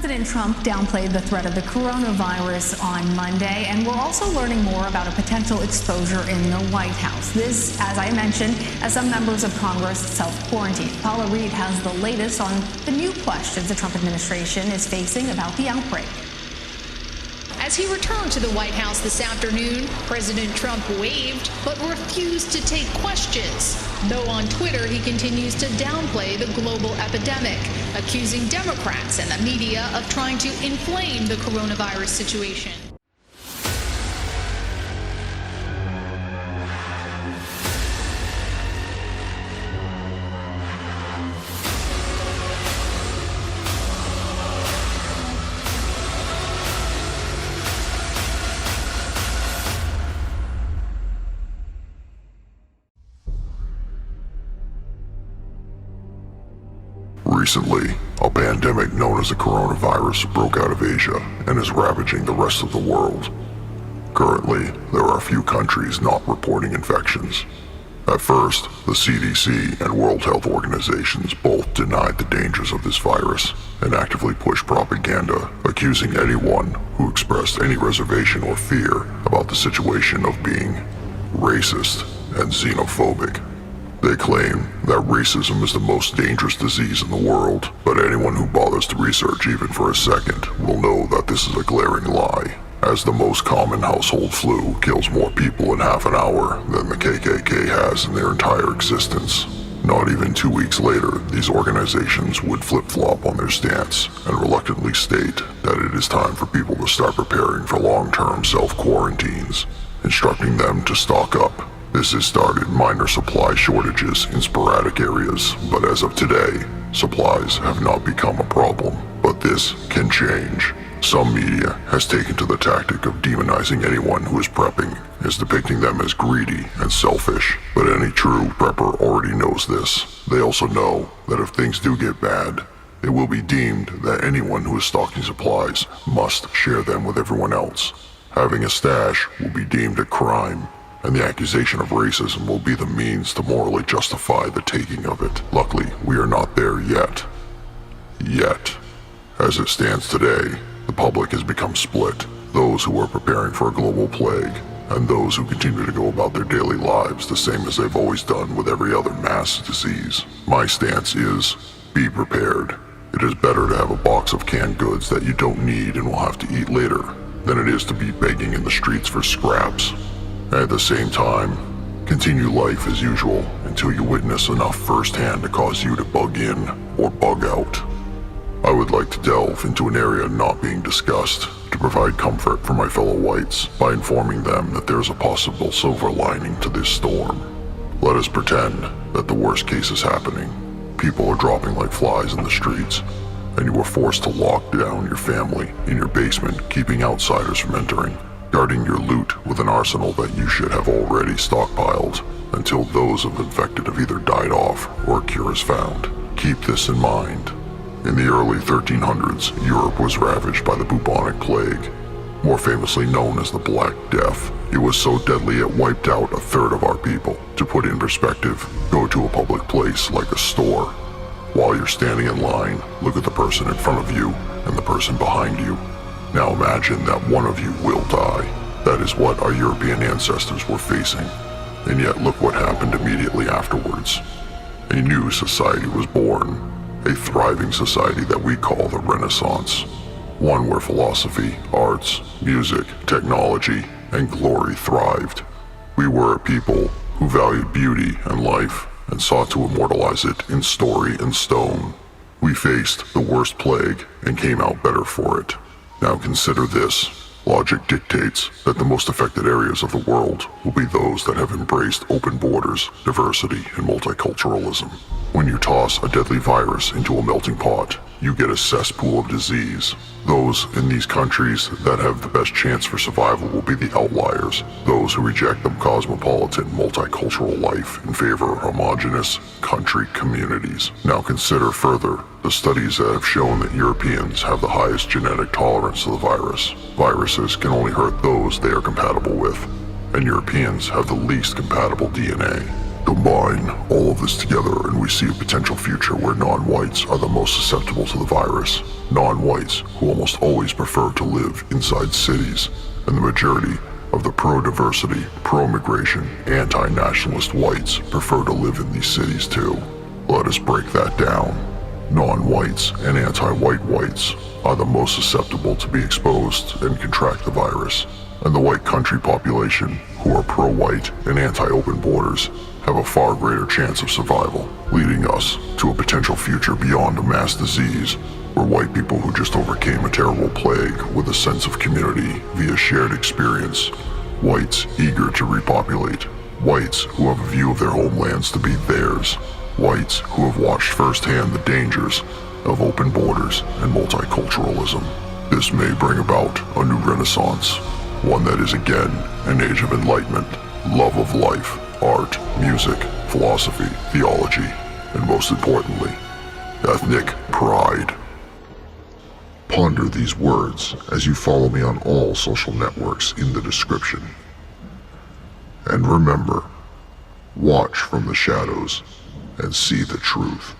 President Trump downplayed the threat of the coronavirus on Monday, and we're also learning more about a potential exposure in the White House. This, as I mentioned, as some members of Congress self-quarantine. Paula Reed has the latest on the new questions the Trump administration is facing about the outbreak. As he returned to the White House this afternoon, President Trump waved but refused to take questions. Though on Twitter, he continues to downplay the global epidemic, accusing Democrats and the media of trying to inflame the coronavirus situation. Recently, a pandemic known as the coronavirus broke out of Asia and is ravaging the rest of the world. Currently, there are a few countries not reporting infections. At first, the CDC and World Health Organizations both denied the dangers of this virus and actively pushed propaganda, accusing anyone who expressed any reservation or fear about the situation of being racist and xenophobic. They claim that racism is the most dangerous disease in the world, but anyone who bothers to research even for a second will know that this is a glaring lie, as the most common household flu kills more people in half an hour than the KKK has in their entire existence. Not even 2 weeks later, these organizations would flip-flop on their stance and reluctantly state that it is time for people to start preparing for long-term self-quarantines, instructing them to stock up. This has started minor supply shortages in sporadic areas, but as of today, supplies have not become a problem. But this can change. Some media has taken to the tactic of demonizing anyone who is prepping, as depicting them as greedy and selfish. But any true prepper already knows this. They also know that if things do get bad, it will be deemed that anyone who is stocking supplies must share them with everyone else. Having a stash will be deemed a crime, and the accusation of racism will be the means to morally justify the taking of it. Luckily, we are not there yet. As it stands today, the public has become split. Those who are preparing for a global plague, and those who continue to go about their daily lives the same as they've always done with every other mass disease. My stance is, be prepared. It is better to have a box of canned goods that you don't need and will have to eat later, than it is to be begging in the streets for scraps. At the same time, continue life as usual until you witness enough firsthand to cause you to bug in or bug out. I would like to delve into an area not being discussed to provide comfort for my fellow whites by informing them that there is a possible silver lining to this storm. Let us pretend that the worst case is happening. People are dropping like flies in the streets, and you are forced to lock down your family in your basement, keeping outsiders from entering, guarding your loot with an arsenal that you should have already stockpiled until those of infected have either died off or a cure is found. Keep this in mind. In the early 1300s, Europe was ravaged by the bubonic plague, more famously known as the Black Death. It was so deadly it wiped out a third of our people. To put in perspective, go to a public place like a store. While you're standing in line, look at the person in front of you and the person behind you. Now imagine that one of you will die. That is what our European ancestors were facing. And yet look what happened immediately afterwards. A new society was born. A thriving society that we call the Renaissance. One where philosophy, arts, music, technology, and glory thrived. We were a people who valued beauty and life and sought to immortalize it in story and stone. We faced the worst plague and came out better for it. Now consider this. Logic dictates that the most affected areas of the world will be those that have embraced open borders, diversity, and multiculturalism. When you toss a deadly virus into a melting pot, you get a cesspool of disease. Those in these countries that have the best chance for survival will be the outliers, those who reject the cosmopolitan, multicultural life in favor of homogeneous country communities. Now consider further the studies that have shown that Europeans have the highest genetic tolerance to the virus. Viruses can only hurt those they are compatible with, and Europeans have the least compatible DNA. Combine all of this together and we see a potential future where non-whites are the most susceptible to the virus. Non-whites who almost always prefer to live inside cities, and the majority of the pro-diversity, pro-immigration, anti-nationalist whites prefer to live in these cities too. Let us break that down. Non-whites and anti-white whites are the most susceptible to be exposed and contract the virus, and the white country population, who are pro-white and anti-open borders, have a far greater chance of survival, leading us to a potential future beyond a mass disease, where white people who just overcame a terrible plague with a sense of community via shared experience, whites eager to repopulate, whites who have a view of their homelands to be theirs, whites who have watched firsthand the dangers of open borders and multiculturalism. This may bring about a new renaissance, one that is again an age of enlightenment, love of life, art, music, philosophy, theology, and most importantly, ethnic pride. Ponder these words as you follow me on all social networks in the description. And remember, watch from the shadows and see the truth.